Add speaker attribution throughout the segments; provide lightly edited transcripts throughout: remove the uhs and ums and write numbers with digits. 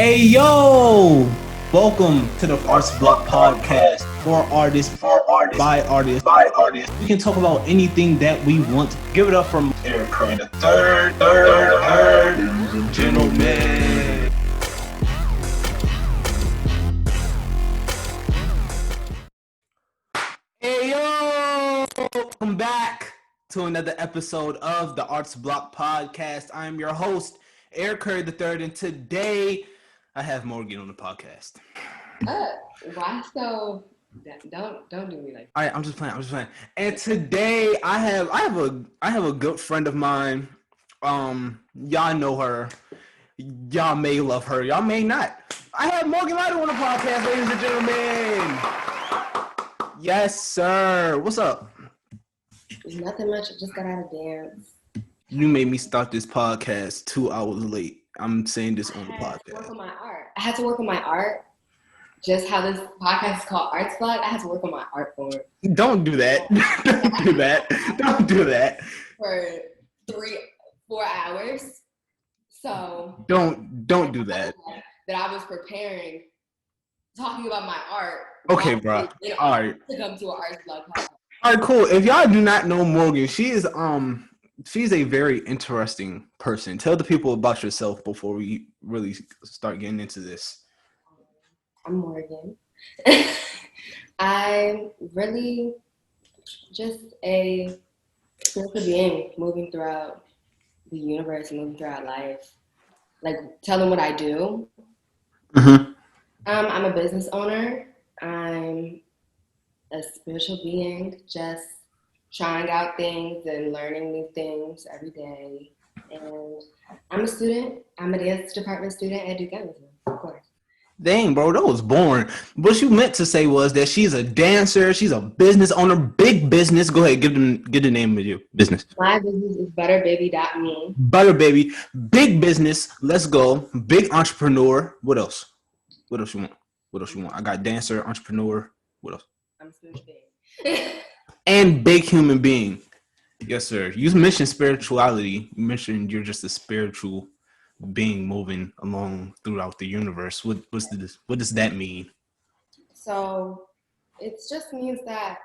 Speaker 1: Hey yo! Welcome to the Arts Block Podcast for artists, by artists. We can talk about anything that we want. Give it up from Eric the third, ladies and gentlemen. Hey yo! Welcome back to another episode of the Arts Block Podcast. I am your host, Eric the third, and today I have Morgan on the podcast.
Speaker 2: Why so? Don't do me like that.
Speaker 1: All right, I'm just playing. And today I have a good friend of mine. Y'all know her. Y'all may love her. Y'all may not. I have Morgan Lytle on the podcast, ladies and gentlemen. Yes, sir. What's up?
Speaker 2: Nothing much. I just got out of dance.
Speaker 1: You made me start this podcast 2 hours late. I'm saying this on the podcast.
Speaker 2: I had to work on my art. Just how this podcast is called Arts Block, I had to work on my art form.
Speaker 1: Don't do that. Don't do that. Don't do that.
Speaker 2: For 4 hours. So
Speaker 1: Don't do that.
Speaker 2: That I was preparing, talking about my art.
Speaker 1: Okay, bro. All right.
Speaker 2: To come to an Arts Block podcast.
Speaker 1: All right, cool. If y'all do not know Morgan, she's a very interesting person. Tell the people about yourself before we really start getting into this.
Speaker 2: I'm Morgan. I'm really just a spiritual being moving throughout the universe, moving throughout life. Like, tell them what I do.
Speaker 1: Mm-hmm.
Speaker 2: I'm a business owner. I'm a spiritual being, just trying out things and learning new things every day. And I'm a student. I'm a dance department student at Duke Ellington, of course.
Speaker 1: Dang, bro, that was boring. What you meant to say was that she's a dancer, she's a business owner, big business. Go ahead, give the name of your business.
Speaker 2: My business is butterbaby.me.
Speaker 1: Butterbaby, big business. Let's go. Big entrepreneur. What else? What else you want? I got dancer, entrepreneur. What else?
Speaker 2: I'm a spiritual being.
Speaker 1: And big human being. Yes, sir. You mentioned spirituality. You mentioned you're just a spiritual being moving along throughout the universe. What does that mean?
Speaker 2: So it just means that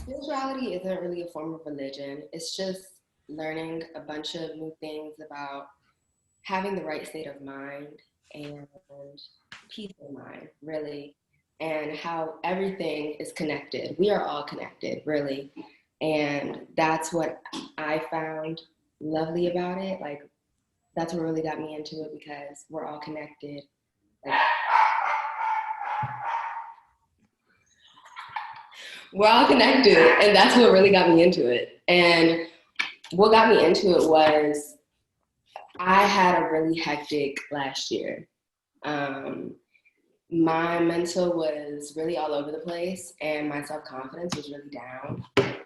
Speaker 2: spirituality isn't really a form of religion. It's just learning a bunch of new things about having the right state of mind and peace of mind, really, and how everything is connected. We are all connected, really. And that's what I found lovely about it. Like, that's what really got me into it, because we're all connected. We're all connected, and that's what really got me into it. And what got me into it was I had a really hectic last year. My mental was really all over the place, and my self-confidence was really down.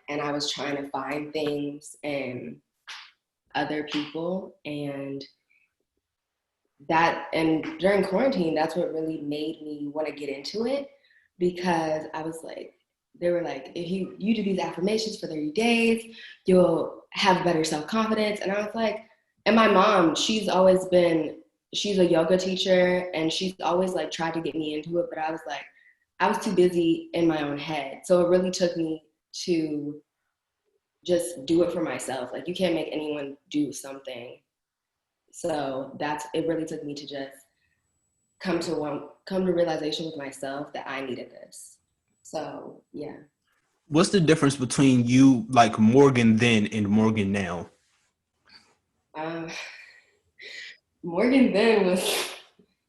Speaker 2: And I was trying to find things in other people, and during quarantine, that's what really made me want to get into it, because I was like, they were like, if you do these affirmations for 30 days, you'll have better self-confidence. And I was like, and my mom, she's a yoga teacher, and she's always like tried to get me into it, but I was too busy in my own head. So it really took me to just do it for myself. Like, you can't make anyone do something. So it really took me to just come to realization with myself that I needed this. So, yeah.
Speaker 1: What's the difference between you, like Morgan then and Morgan now?
Speaker 2: Morgan then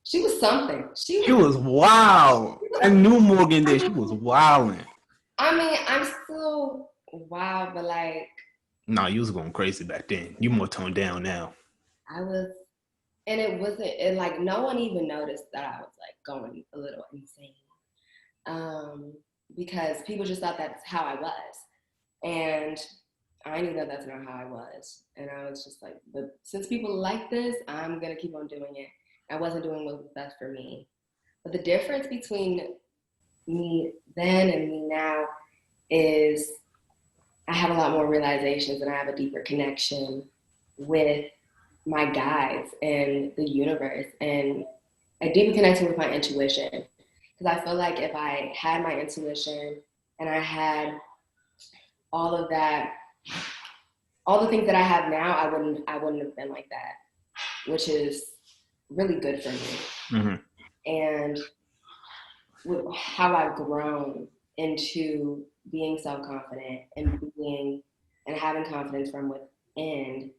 Speaker 2: she was something. She
Speaker 1: was wild. I knew Morgan then. She was wilding.
Speaker 2: I mean, I'm still wild, but like.
Speaker 1: Nah, you was going crazy back then. You more toned down now.
Speaker 2: I was, and like, no one even noticed that I was like going a little insane. Because people just thought that's how I was. And I knew that that's not how I was. And I was just like, but since people like this, I'm going to keep on doing it. I wasn't doing what was best for me. But the difference between me then and me now is I have a lot more realizations, and I have a deeper connection with my guides and the universe. And deeply connected with my intuition. Because I feel like if I had my intuition and I had all of that, all the things that I have now, I wouldn't have been like that, which is really good for me.
Speaker 1: Mm-hmm.
Speaker 2: And with how I've grown into being self-confident and being and having confidence from within,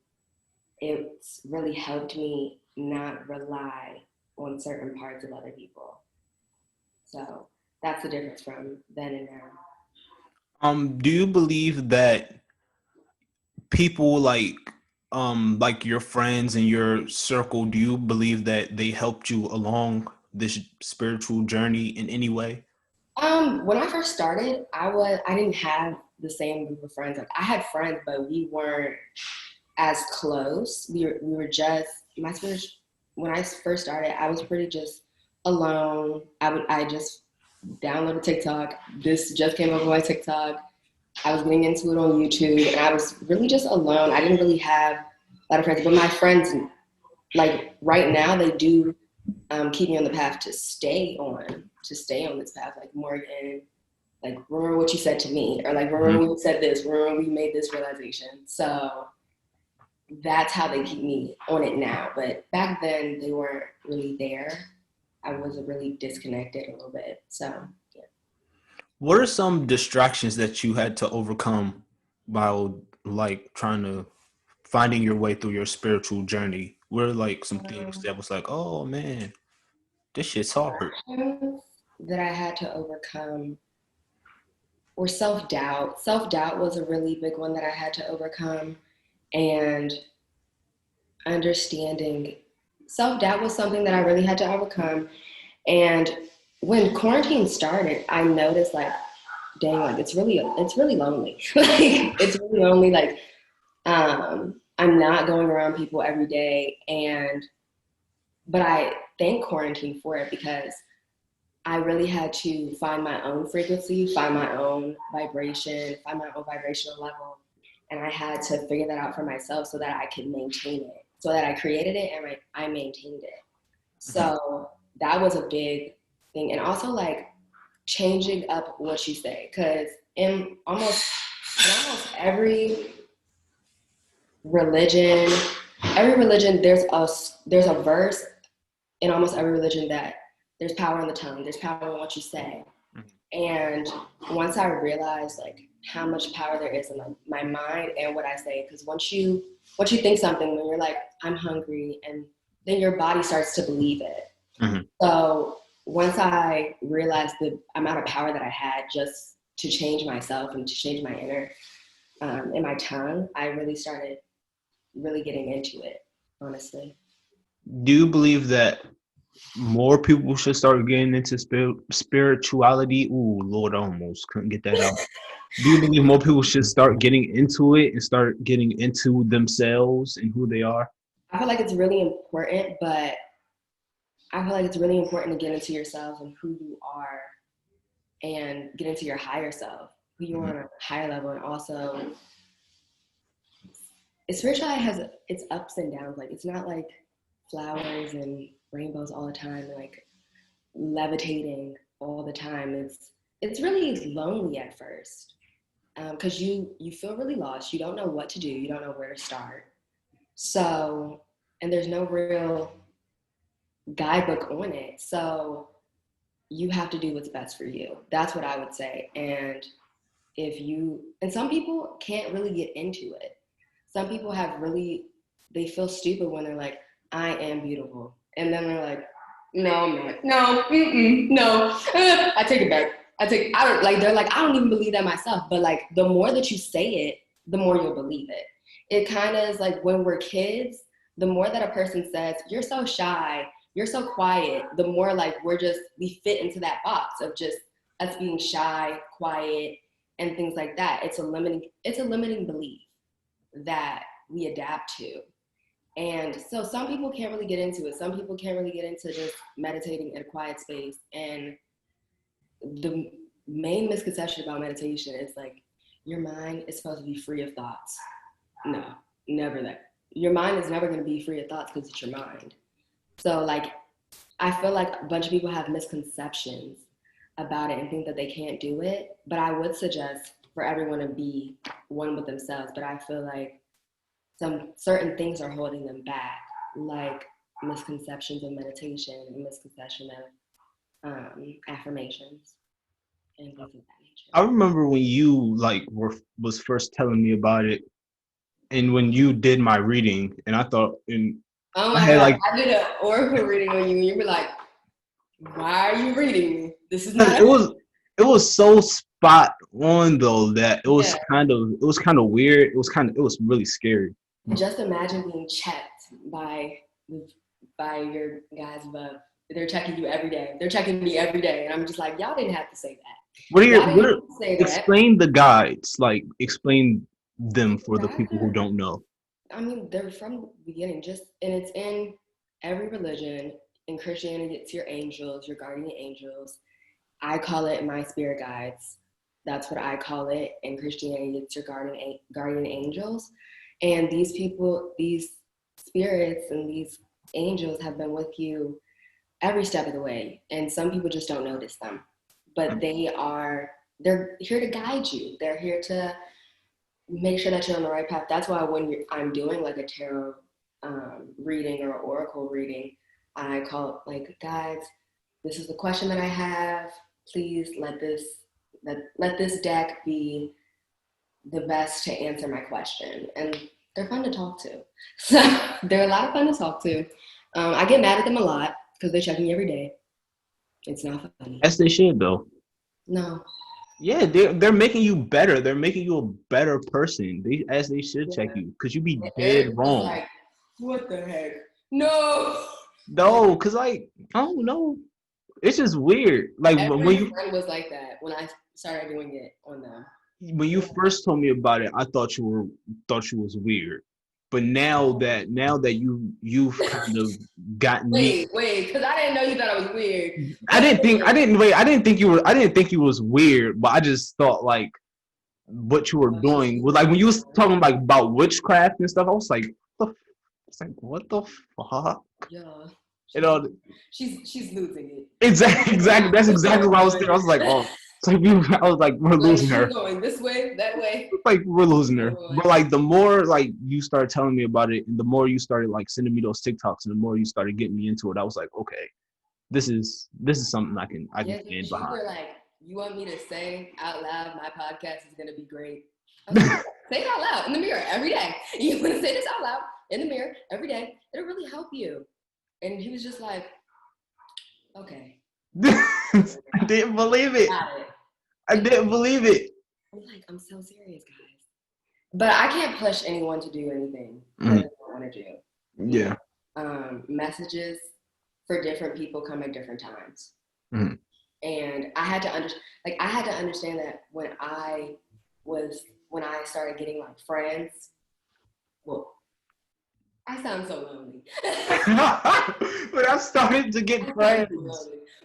Speaker 2: it's really helped me not rely on certain parts of other people. So that's the difference from then and now.
Speaker 1: Do you believe that people like your friends and your circle, do you believe that they helped you along this spiritual journey in any way?
Speaker 2: When I first started, I didn't have the same group of friends. Like I had friends, but we weren't as close. We were just my spirit. When I first started, I was pretty just alone. I just downloaded TikTok. This just came up on my TikTok. I was getting into it on YouTube, and I was really just alone. I didn't really have a lot of friends, but my friends, like right now, they do keep me on the path to stay on this path. Like Morgan, like remember what you said to me, or like remember when you said this, remember when we made this realization. So that's how they keep me on it now. But back then, they weren't really there. I was really disconnected a little bit. So yeah.
Speaker 1: What are some distractions that you had to overcome while like trying to finding your way through your spiritual journey? What are like some things
Speaker 2: Um,
Speaker 1: that was like, oh man, this shit's hard?
Speaker 2: that I had to overcome or self doubt. Self doubt was a really big one that I had to overcome, and understanding self doubt was something that I really had to overcome. And when quarantine started, I noticed like, dang, like it's really lonely. Like it's really lonely. Like I'm not going around people every day, but I thank quarantine for it because I really had to find my own frequency, find my own vibration, find my own vibrational level. And I had to figure that out for myself so that I could maintain it. So that I created it and I maintained it.
Speaker 1: Mhm.
Speaker 2: So that was a big thing. And also like changing up what you say. Because in almost religion, every religion there's a verse in almost every religion that there's power in the tongue, there's power in what you say. And once I realized like how much power there is in like my mind and what I say, because once you think something, when you're like, I'm hungry, and then your body starts to believe it.
Speaker 1: Mhm.
Speaker 2: So once I realized the amount of power that I had just to change myself and to change my inner in my tongue, I really started really getting into it, honestly.
Speaker 1: Do you believe that more people should start getting into spirituality? Ooh, Lord, I almost couldn't get that out. Do you believe more people should start getting into it and start getting into themselves and who they are?
Speaker 2: I feel like it's really important, but I feel like it's really important to get into yourself and who you are and get into your higher self, who you are
Speaker 1: Mhm.
Speaker 2: on a higher level. And also, spirituality has its ups and downs. Like, it's not like flowers and rainbows all the time, like levitating all the time. It's really lonely at first because you feel really lost. You don't know what to do. You don't know where to start. So, and there's no real guidebook on it. So you have to do what's best for you. That's what I would say. And some people can't really get into it. Some people they feel stupid when they're like, I am beautiful. And then they're like, no, I'm not. No, no. I take it back. I don't, like, they're like, I don't even believe that myself. But like, the more that you say it, the more you'll believe it. It kind of is like when we're kids, the more that a person says, you're so shy, you're so quiet, the more like we fit into that box of just us being shy, quiet, and things like that. It's a limiting belief that we adapt to. And so some people can't really get into it. Some people can't really get into just meditating in a quiet space. And the main misconception about meditation is like your mind is supposed to be free of thoughts. No, never that. Your mind is never going to be free of thoughts because it's your mind. So like I feel like a bunch of people have misconceptions about it and think that they can't do it. But I would suggest for everyone to be one with themselves. But I feel like some certain things are holding them back, like misconceptions of meditation and misconception of affirmations and things of that nature.
Speaker 1: I remember when you like was first telling me about it, and when you did my reading, and I thought, and
Speaker 2: Oh
Speaker 1: I
Speaker 2: my
Speaker 1: had
Speaker 2: God,
Speaker 1: like,
Speaker 2: I did an oracle reading on you, and you were like, "Why are you reading me? This is
Speaker 1: cause
Speaker 2: not."
Speaker 1: it was so spot on though that
Speaker 2: Yeah.
Speaker 1: it was kind of weird. It was really scary.
Speaker 2: Just imagine being checked by your guys above. They're checking you every day. They're checking me every day, and I'm just like, y'all didn't have to say that. Y'all didn't have to say that.
Speaker 1: Explain the guides, like explain them for the
Speaker 2: Guys
Speaker 1: people who don't know.
Speaker 2: I mean, they're from the beginning, and it's in every religion. In Christianity, it's your angels, your guardian angels. I call it my spirit guides. That's what I call it. In Christianity, it's your guardian angels. And these people, these spirits and these angels have been with you every step of the way. And some people just don't notice them. But they're here to guide you. They're here to make sure that you're on the right path. That's why when I'm doing like a tarot reading or oracle reading, I call it like, guys, this is the question that I have. Please let this deck be the best to answer my question. And they're fun to talk to. So they're a lot of fun to talk to. I get mad at them a lot because they check me every day. It's not funny.
Speaker 1: As they should though.
Speaker 2: No.
Speaker 1: Yeah, they're making you better. They're making you a better person. They should check
Speaker 2: Yeah.
Speaker 1: you because you be dead
Speaker 2: Eric was
Speaker 1: wrong.
Speaker 2: like, what the heck? No.
Speaker 1: No, cause like I don't know. It's just weird. Like
Speaker 2: Every friend was like that when I started doing it on them.
Speaker 1: when you first told me about it, I thought you was weird. But now that you've kind of gotten me.
Speaker 2: Wait, because I didn't know you thought I was weird.
Speaker 1: I didn't think you was weird, but I just thought like what you were doing was like when you was talking like about witchcraft and stuff. I was like, what the fuck?
Speaker 2: Yeah,
Speaker 1: You know,
Speaker 2: she's losing it.
Speaker 1: exactly. That's exactly what I was thinking. I was like, oh, it's like I was like, we're
Speaker 2: Like
Speaker 1: losing
Speaker 2: she's
Speaker 1: her.
Speaker 2: going this way, that way.
Speaker 1: Like we're losing her.
Speaker 2: Oh,
Speaker 1: But like the more like you started telling me about it, and the more you started like sending me those TikToks, and the more you started getting me into it, I was like, okay, this is something I can
Speaker 2: yeah,
Speaker 1: stand
Speaker 2: you
Speaker 1: behind.
Speaker 2: were like, you want me to say out loud, my podcast is gonna be great. I was like, say it out loud in the mirror every day. You want to say this out loud in the mirror every day? It'll really help you. And he was just like, okay.
Speaker 1: I didn't believe it.
Speaker 2: Got it.
Speaker 1: I didn't believe it.
Speaker 2: I'm like, I'm so serious, guys. But I can't push anyone to do anything that they don't want to do.
Speaker 1: Yeah.
Speaker 2: Messages for different people come at different times.
Speaker 1: Mm-hmm.
Speaker 2: And I had to understand that when I started getting like friends. Well, I sound so lonely.
Speaker 1: But I started to get friends.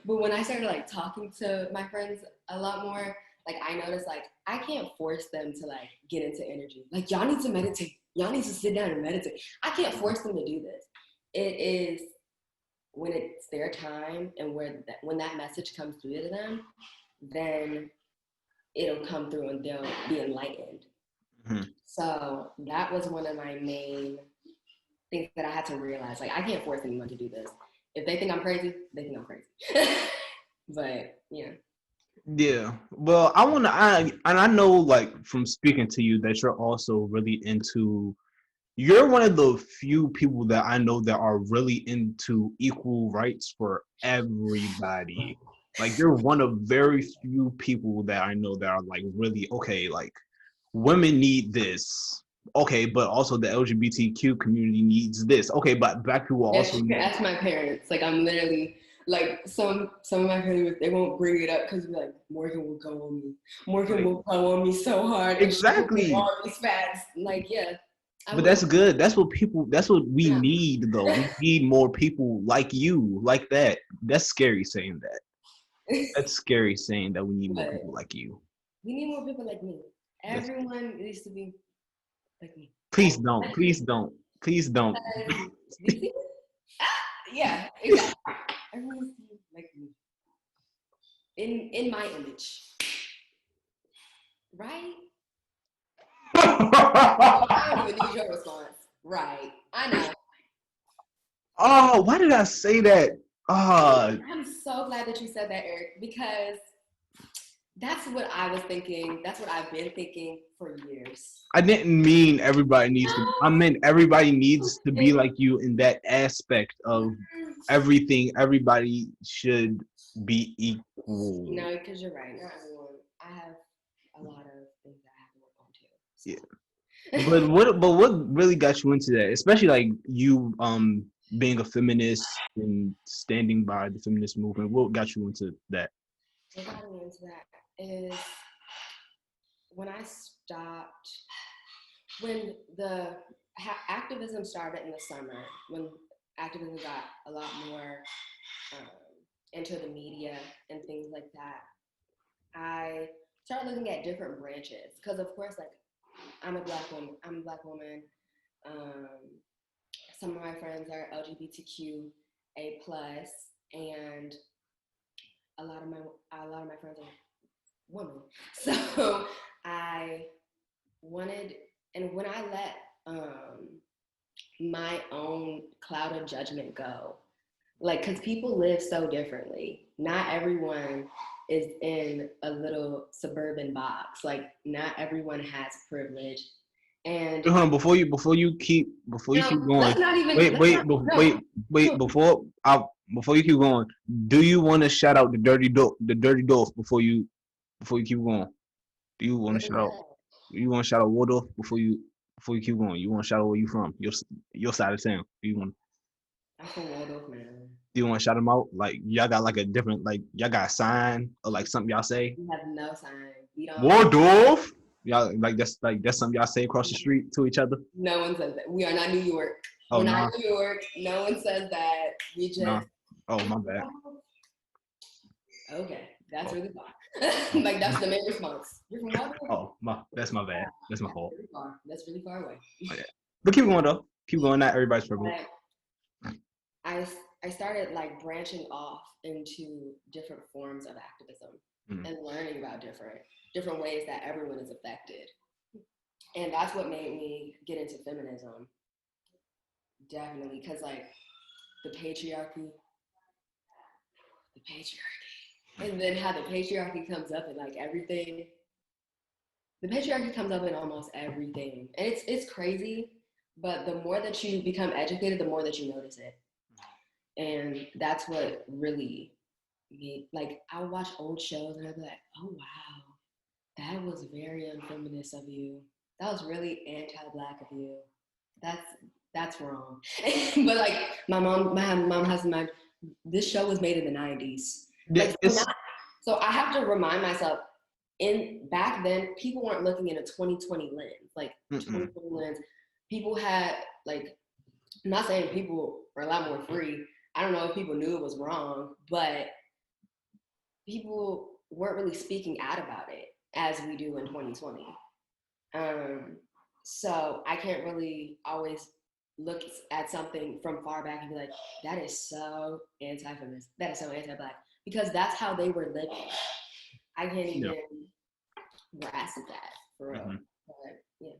Speaker 2: But when I started like talking to my friends a lot more, like I noticed like I can't force them to like get into energy. Like y'all need to meditate. Y'all need to sit down and meditate. I can't force them to do this. It is when it's their time and when that message comes through to them, then it'll come through and they'll be enlightened. Mm-hmm. So that was one of my main things that I had to realize. Like I can't force anyone to do this. If they think I'm crazy, they think I'm crazy. But yeah.
Speaker 1: Yeah. Well, I know like from speaking to you that you're also really into. You're one of the few people that I know that are really into equal rights for everybody. Like you're one of very few people that I know that are like really okay, like women need this. Okay, but also the LGBTQ community needs this. Okay, but black people also
Speaker 2: you can ask my parents. Like I'm literally like some of my parents, they won't bring it up because like Morgan will go on me. Morgan will go on me so hard.
Speaker 1: Exactly.
Speaker 2: All these facts. Like yeah.
Speaker 1: But that's good. That's what we need though. We need more people like you, like that. That's scary saying that. That's scary saying that we need more people like you.
Speaker 2: We need more people like me. Everyone needs to be like me.
Speaker 1: Please don't.
Speaker 2: Yeah, exactly. Everyone sees like me. In my image. Right? I don't even need your response. Right. I know.
Speaker 1: Oh, why did I say that?
Speaker 2: I'm so glad that you said that, Eric, because that's what I was thinking. That's what I've been thinking for years.
Speaker 1: I didn't mean everybody needs to. I
Speaker 2: No.
Speaker 1: meant everybody needs to be like you in that aspect of everything. Everybody should be equal.
Speaker 2: No, because you're right. Not everyone. I have a lot of things that I have to work on too. So.
Speaker 1: Yeah. But what really got you into that? Especially like you being a feminist and standing by the feminist movement. What got you into that?
Speaker 2: What got me into that is when I stopped, when the activism started in the summer, when activism got a lot more um, into the media and things like that, I started looking at different branches because, of course, like I'm a black woman. I'm a black woman. Um, some of my friends are LGBTQA plus, and a lot of my friends are women. So I wanted, and when I let my own cloud of judgment go, like, because people live so differently. Not everyone is in a little suburban box. Like, not everyone has privilege. And
Speaker 1: Hold on, before you keep going.
Speaker 2: let's not even
Speaker 1: Wait,
Speaker 2: let's
Speaker 1: wait,
Speaker 2: not no,
Speaker 1: wait.
Speaker 2: no.
Speaker 1: Before you keep going, do you want to shout out the dirty dog before you keep going? Do you want
Speaker 2: What
Speaker 1: to
Speaker 2: is
Speaker 1: shout out?
Speaker 2: that?
Speaker 1: You want to shout out Waldorf before you keep going? You want to shout out where you from? Your side of town. Do you want?
Speaker 2: I'm from Waldorf, man.
Speaker 1: Do you want to shout them out? Like y'all got like a different like y'all got a sign or like something y'all say?
Speaker 2: We have no sign. We don't.
Speaker 1: Waldorf. Y'all like that's something y'all say across the street to each other.
Speaker 2: No one says that. We are not New York.
Speaker 1: Oh
Speaker 2: We're
Speaker 1: no,
Speaker 2: not New York. No one says that. We
Speaker 1: no.
Speaker 2: just.
Speaker 1: Oh my bad.
Speaker 2: Okay, that's really far.
Speaker 1: Oh,
Speaker 2: Like that's the main response. You're from Waldorf?
Speaker 1: that's my bad. That's my
Speaker 2: That's
Speaker 1: fault.
Speaker 2: really far. That's really far away.
Speaker 1: Oh, yeah. But keep going though. Keep going. Not everybody's privilege.
Speaker 2: But I started like branching off into different forms of activism
Speaker 1: Mm.
Speaker 2: and learning about different ways that everyone is affected. And that's what made me get into feminism. Definitely, because like the patriarchy, and then how the patriarchy comes up in like everything. The patriarchy comes up in almost everything, and it's crazy. But the more that you become educated, the more that you notice it, and that's what really made. Like I would watch old shows, and I'd be like, "Oh wow, that was very unfeminist of you. That was really anti-black of you. That's wrong." But like my mom has this show was made in the 90s.
Speaker 1: Yeah,
Speaker 2: Like
Speaker 1: it's
Speaker 2: so I have to remind myself in back then people weren't looking in a 2020 lens. Like
Speaker 1: mm-mm.
Speaker 2: 2020 lens. People had like I'm not saying people were a lot more free. I don't know if people knew it was wrong, but people weren't really speaking out about it as we do in 2020. So I can't really always look at something from far back and be like, that is so anti-feminist, that is so anti-black, because that's how they were living. I can't
Speaker 1: Yeah.
Speaker 2: even grasp that for real.
Speaker 1: Mm-hmm.
Speaker 2: But yeah.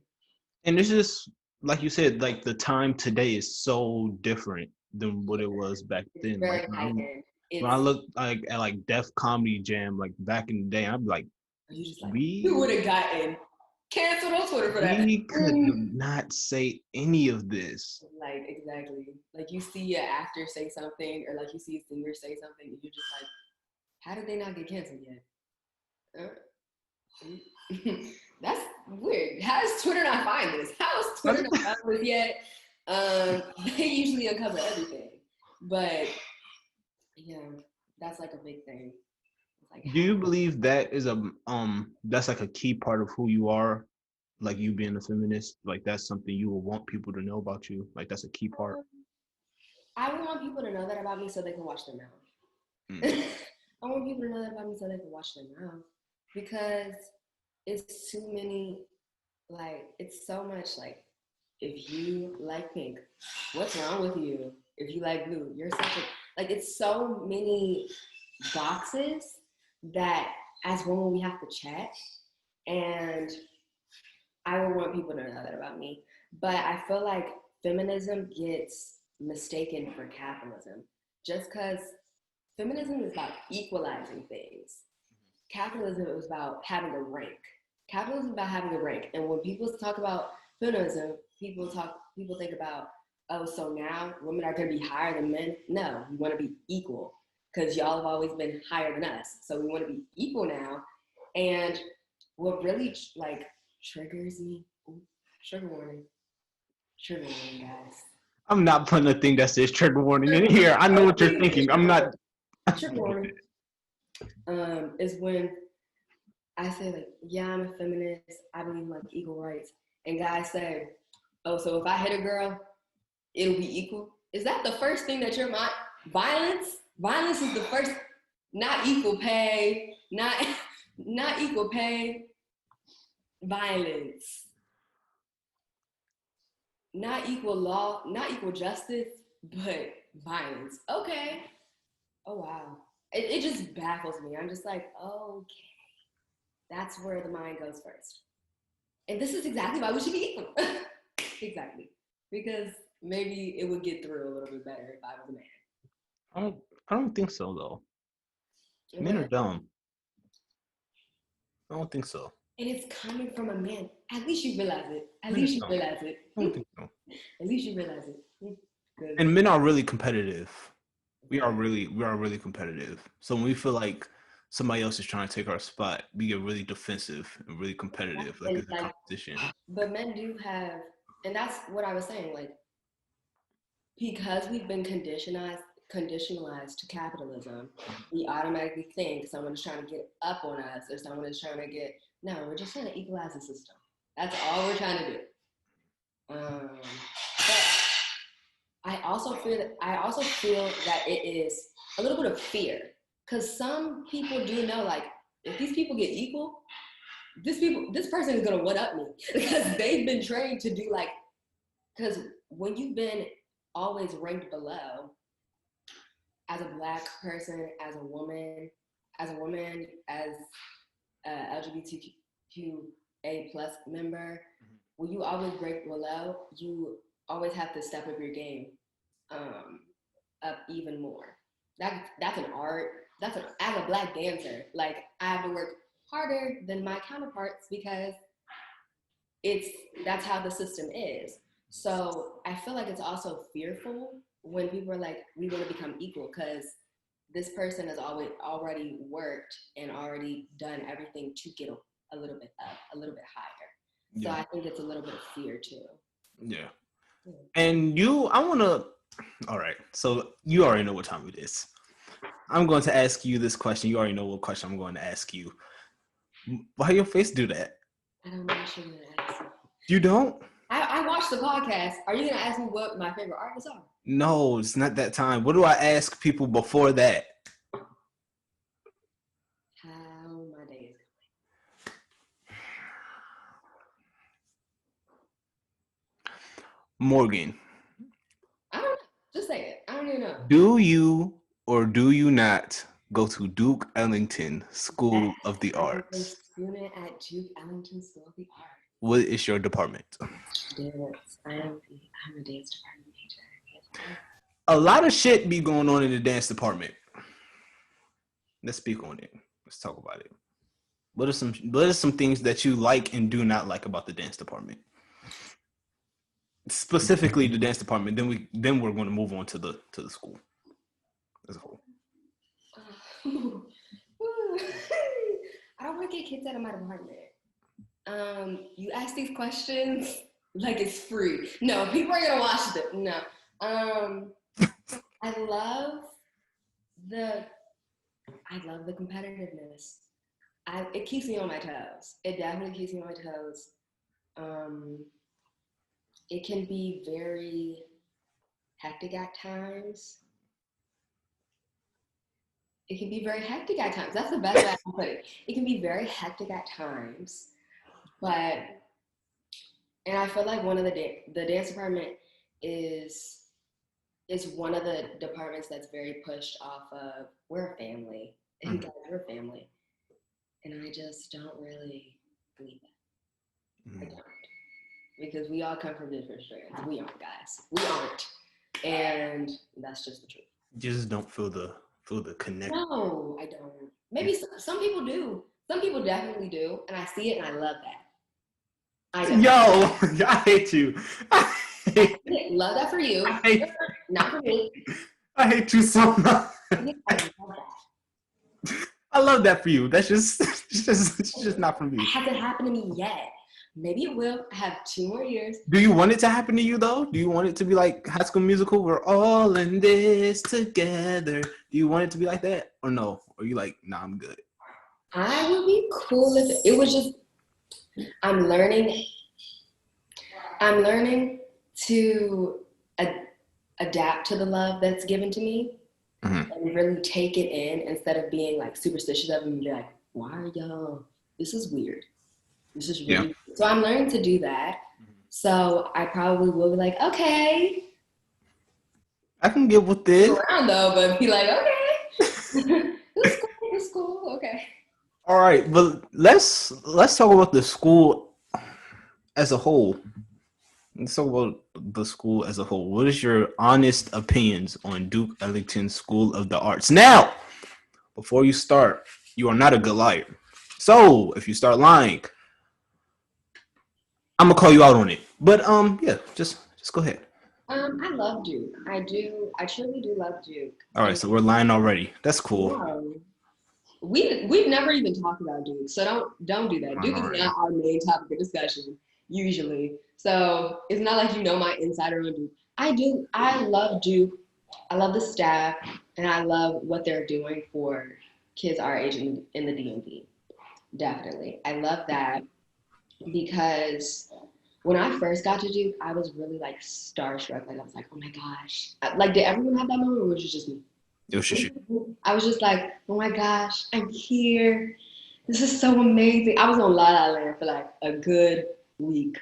Speaker 1: And it's just like you said, like the time today is so different than what it was back
Speaker 2: It's
Speaker 1: then. Like
Speaker 2: very heightened.
Speaker 1: when I
Speaker 2: It's
Speaker 1: look like at like Def Comedy Jam, like back in the day, I'm like,
Speaker 2: you just like we
Speaker 1: we
Speaker 2: would have gotten canceled on Twitter for that.
Speaker 1: we could not say any of this.
Speaker 2: Like exactly. Like you see an actor say something, or like you see a singer say something, and you're just like, how did they not get canceled yet? That's weird. How does Twitter not find this? How is Twitter not found this yet? They usually uncover everything, but yeah, that's like a big thing. It's like,
Speaker 1: Do you believe that is that's like a key part of who you are? Like you being a feminist, like that's something you will want people to know about you. Like that's a key part.
Speaker 2: I would want people to know that about me so they can watch their mouth.
Speaker 1: Mm.
Speaker 2: I want people to know that about me so they can watch their mouth because it's too many. Like it's so much like if you like pink, what's wrong with you? If you like blue, you're such a Like, it's so many boxes that as women we have to check. And I would want people to know that about me. But I feel like feminism gets mistaken for capitalism just because feminism is about equalizing things. Capitalism is about having a rank. Capitalism is about having a rank. And when people talk about feminism, people think about, oh, so now women are going to be higher than men. No, we want to be equal because y'all have always been higher than us. So we want to be equal now. And what really like triggers me, ooh, trigger warning, guys.
Speaker 1: I'm not putting a thing that says trigger warning in here. I know what you're thinking. I'm not.
Speaker 2: Trigger warning. Is when I say like, yeah, I'm a feminist. I believe in like equal rights, and guys say, oh, so if I hit a girl, it'll be equal. Is that the first thing that your mind? Violence. Violence is the first. Not equal pay. Not equal pay. Violence. Not equal law. Not equal justice. But violence. Okay. Oh wow. It just baffles me. I'm just like, okay. That's where the mind goes first. And this is exactly why we should be equal. Exactly. Because maybe it would get through a little bit better if I was a man.
Speaker 1: I don't think so though. Men are dumb. I don't think so.
Speaker 2: And it's coming from a man. At least you realize it. At least you realize it.
Speaker 1: I don't think so.
Speaker 2: At least you realize it. Good.
Speaker 1: And men are really competitive. We are really competitive. So when we feel like somebody else is trying to take our spot, we get really defensive and really competitive, like it's a competition.
Speaker 2: But men do have, and that's what I was saying, like, because we've been conditionalized to capitalism, we automatically think someone is trying to get up on us or someone is trying to get, no, we're just trying to equalize the system. That's all we're trying to do. But I also feel that it is a little bit of fear, because some people do know, like, if these people get equal, this person is gonna one up me because they've been trained to do like, because when you've been always ranked below as a Black person, as a woman, as a LGBTQA plus member, when you always rank below, you always have to step up your game up even more. That's an art. As a Black dancer, like, I have to work harder than my counterparts because that's how the system is. So I feel like it's also fearful when people are like, we want to become equal because this person has already worked and already done everything to get a little bit up, a little bit higher. So I think it's a little bit of fear too.
Speaker 1: Yeah. And all right, so you already know what time it is. I'm going to ask you this question. You already know what question I'm going to ask you. Why your face do that?
Speaker 2: I don't know what you're going to ask me.
Speaker 1: You don't?
Speaker 2: I watched the podcast. Are you going to ask me what my favorite artists are?
Speaker 1: No, it's not that time. What do I ask people before that?
Speaker 2: How my day is going.
Speaker 1: Morgan.
Speaker 2: I don't know. Just say it. I don't even know.
Speaker 1: Do you or do you not go to Duke Ellington School of the Arts?
Speaker 2: I'm a student at Duke Ellington School of the Arts.
Speaker 1: What is your department?
Speaker 2: Dance. I'm a dance department major.
Speaker 1: A lot of shit be going on in the dance department. Let's speak on it. Let's talk about it. What are some things that you like and do not like about the dance department? Specifically the dance department. Then we're going to move on to the school as a whole.
Speaker 2: I don't want to get kicked out of my department. You ask these questions like it's free. No, people are gonna watch them. No. I love the competitiveness. It keeps me on my toes. It definitely keeps me on my toes. It can be very hectic at times. That's the best way I can put it. It can be very hectic at times, and I feel like one of the dance department is is one of the departments that's very pushed off of we're a family. And guys, we're a family. And I just don't really believe that. I don't. Because we all come from different strands. We aren't, guys. We aren't. And that's just the truth.
Speaker 1: You just don't feel the connection.
Speaker 2: No, I don't. Maybe some people do. Some people definitely do. And I see it and I love that.
Speaker 1: Yo, I hate you.
Speaker 2: Love that for you. Not for me.
Speaker 1: I hate you so much.
Speaker 2: I love that.
Speaker 1: I love that for you. That's just it's just not for me.
Speaker 2: It hasn't happened to me yet. Maybe it will. I have 2 more years.
Speaker 1: Do you want it to happen to you though? Do you want it to be like High School Musical? We're all in this together. Do you want it to be like that, or no? Or you like, nah, I'm good.
Speaker 2: I would be cool if it was just. I'm learning to adapt to the love that's given to me, and really take it in instead of being like superstitious of it and be like, why are y'all? This is weird. This is really weird. So I'm learning to do that. So I probably will be like, okay,
Speaker 1: I can get with this.
Speaker 2: Around though, but be like, okay, it's cool, okay.
Speaker 1: All right, but let's talk about the school as a whole. Let's talk about the school as a whole. What is your honest opinions on Duke Ellington School of the Arts? Now, before you start, you are not a good liar. So if you start lying, I'm gonna call you out on it. But yeah, just go ahead.
Speaker 2: I love Duke. I do. I truly do love Duke.
Speaker 1: All right, so we're lying already. That's cool.
Speaker 2: No. We've never even talked about Duke, so don't do that. Duke is not our main topic of discussion usually. So it's not like you know my insider on Duke. I do. I love Duke. I love the staff, and I love what they're doing for kids our age in the DMV. Definitely, I love that because when I first got to Duke, I was really like starstruck. Like I was like, oh my gosh! Like, did everyone have that moment, or was it just me?
Speaker 1: It was just you.
Speaker 2: I was just like, oh my gosh, I'm here. This is so amazing. I was on La La Land for like a good week.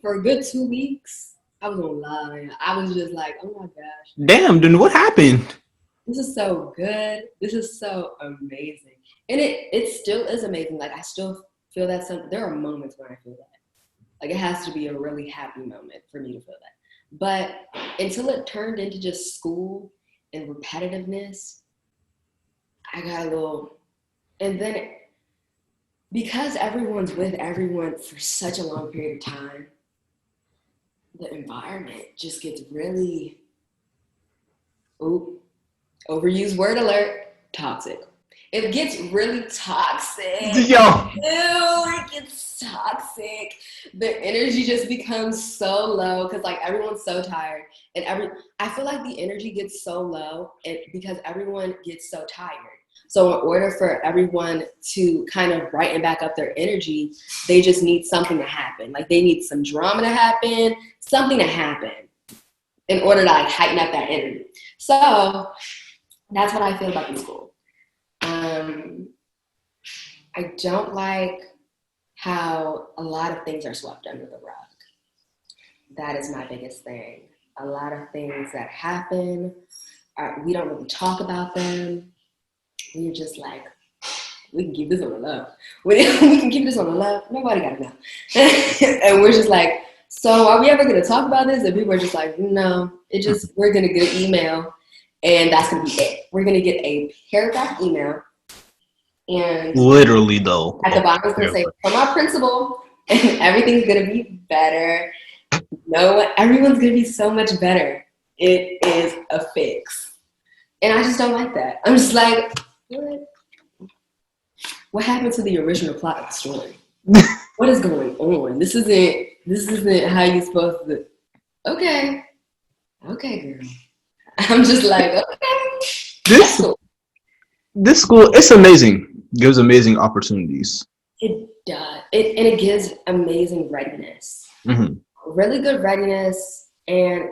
Speaker 2: For a good 2 weeks, I was on La La Land. I was just like, oh my gosh.
Speaker 1: Damn, then what happened?
Speaker 2: This is so good. This is so amazing. And it still is amazing. Like I still feel that there are moments when I feel that. Like it has to be a really happy moment for me to feel that. But until it turned into just school and repetitiveness, I got a little, and then because everyone's with everyone for such a long period of time, the environment just gets really, overused word alert, toxic. It gets really toxic.
Speaker 1: Yo.
Speaker 2: It gets toxic. The energy just becomes so low because like everyone's so tired, and I feel like the energy gets so low because everyone gets so tired. So in order for everyone to kind of brighten back up their energy, they just need something to happen. Like they need some drama to happen, something to happen in order to like heighten up that energy. So that's what I feel about the school. I don't like how a lot of things are swept under the rug. That is my biggest thing. A lot of things that happen, we don't really talk about them. We're just like, we can keep this on the low. We can keep this on the low. Nobody got to know. And we're just like, so are we ever going to talk about this? And people are just like, no. We're going to get an email, and that's going to be it. We're going to get a paragraph email. And
Speaker 1: literally though,
Speaker 2: at the bottom it's going to say, from our principal, and everything's going to be better. No, everyone's going to be so much better. It is a fix. And I just don't like that. I'm just like, what happened to the original plot of the story? What is going on? This isn't how you're supposed to. Okay, girl. I'm just like, okay.
Speaker 1: This school, it's amazing. Gives amazing opportunities.
Speaker 2: It does. It gives amazing readiness. Mm-hmm. Really good readiness, and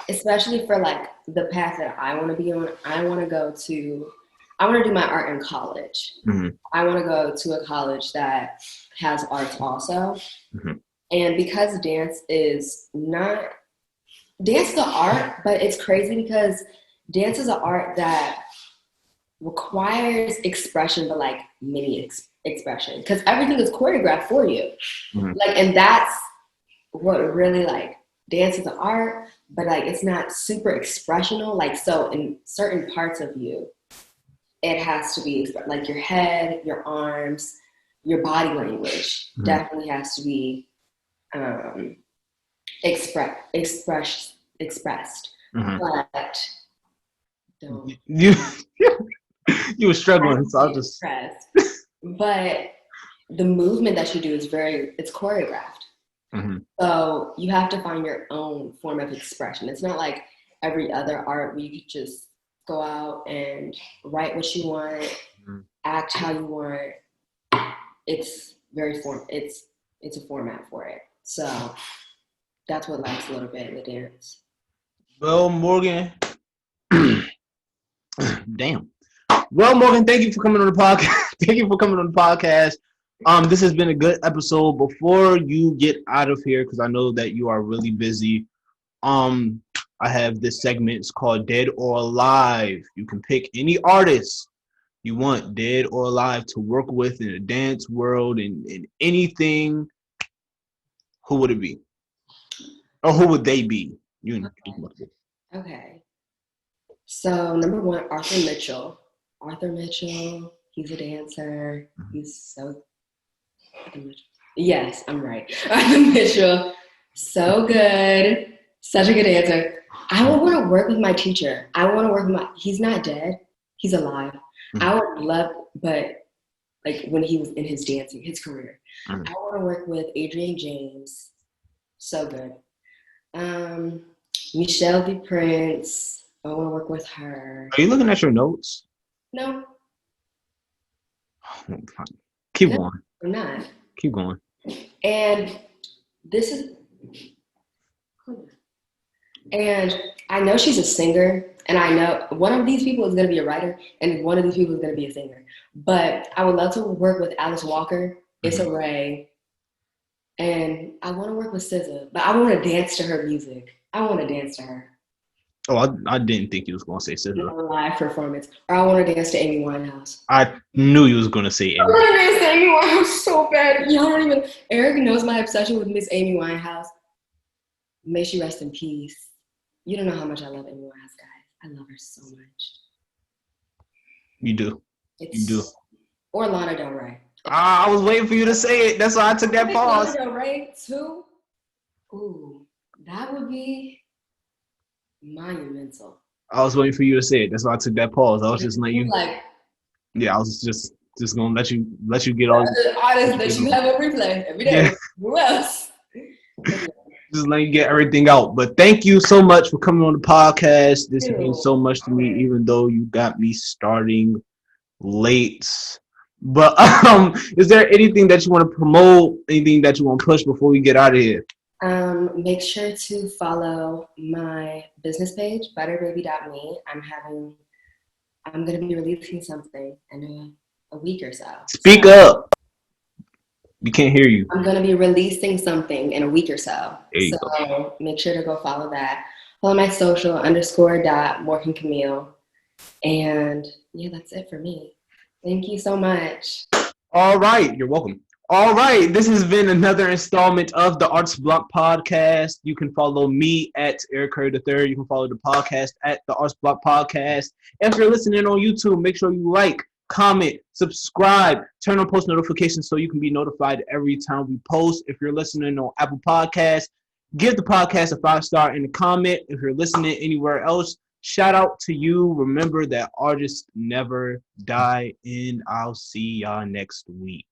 Speaker 2: especially for like the path that I want to be on. I want to do my art in college. Mm-hmm. I want to go to a college that has arts also. Mm-hmm. And because dance is not dance is an art, but it's crazy because dance is an art that requires expression, but like mini expression, because everything is choreographed for you.
Speaker 1: Mm-hmm.
Speaker 2: Like, and that's what really like dance is an art, but like it's not super expressional. Like, so in certain parts of you, it has to be like your head, your arms, your body language definitely has to be expressed.
Speaker 1: Mm-hmm.
Speaker 2: But don't
Speaker 1: You were struggling, so I'll just
Speaker 2: expressed. But the movement that you do is it's choreographed.
Speaker 1: mm-hmm.
Speaker 2: So you have to find your own form of expression. It's not like every other art where you could just go out and write what you want, act how you want. It's it's a format for it. So that's what lacks a little bit in the dance.
Speaker 1: Well, Morgan, damn. Well, Morgan, thank you for coming on the podcast. Thank you for coming on the podcast. This has been a good episode. Before you get out of here, because I know that you are really busy, I have this segment. It's called Dead or Alive. You can pick any artist you want, dead or alive, to work with in the dance world and anything. Who would it be? Or who would they be?
Speaker 2: Okay. So number one, Arthur Mitchell. Arthur Mitchell, he's a dancer. He's so yes, I'm right. Arthur Mitchell, so good. Such a good dancer. I would want to work with my teacher. I want to work with he's not dead. He's alive. I would love, but like when he was in his dancing, his career. I want to work with Adrienne James. So good. Michelle B. Prince. I want to work with her.
Speaker 1: Are you looking at your notes?
Speaker 2: No.
Speaker 1: Keep going.
Speaker 2: I'm not.
Speaker 1: Keep going.
Speaker 2: And this is, and I know she's a singer, and I know one of these people is going to be a writer, and one of these people is going to be a singer. But I would love to work with Alice Walker, Issa Rae, and I want to work with SZA, but I want to dance to her music. I want to dance to her.
Speaker 1: Oh, I didn't think you was going to say SZA.
Speaker 2: A live performance. Or I want to dance to Amy Winehouse.
Speaker 1: I knew you was going to say Amy.
Speaker 2: I want to dance to Amy Winehouse so bad. Y'all don't even, Eric knows my obsession with Miss Amy Winehouse. May she rest in peace. You don't know how much I love Amy Winehouse, guys. I love her so much.
Speaker 1: You do. You do.
Speaker 2: Or Lana Del Rey.
Speaker 1: I was waiting for you to say it. That's why I took that pause.
Speaker 2: Lana Del Rey too. Ooh, that would be monumental.
Speaker 1: I was waiting for you to say it. That's why I took that pause. I was just letting you. Yeah, I was just gonna let you get all
Speaker 2: the artists that you have on replay every day. Yeah. Who else?
Speaker 1: Just letting you get everything out. But thank you so much for coming on the podcast. This means so much to me, even though you got me starting late. But is there anything that you want to promote? Anything that you want to push before we get out of here?
Speaker 2: Make sure to follow my business page, butterbaby.me. I'm going to be releasing something in a week or so.
Speaker 1: Speak up. We can't hear you.
Speaker 2: I'm going to be releasing something in a week or so.
Speaker 1: Go.
Speaker 2: Make sure to go follow that. Follow my social _.MorganCamille. And yeah, that's it for me. Thank you so much.
Speaker 1: All right. You're welcome. All right. This has been another installment of the Arts Block Podcast. You can follow me at Eric Curry III. You can follow the podcast at the Arts Block Podcast. If you're listening on YouTube, make sure you like, comment, subscribe, turn on post notifications so you can be notified every time we post. If you're listening on Apple Podcasts, give the podcast a 5-star in the comment. If you're listening anywhere else, shout out to you. Remember that artists never die, and I'll see y'all next week.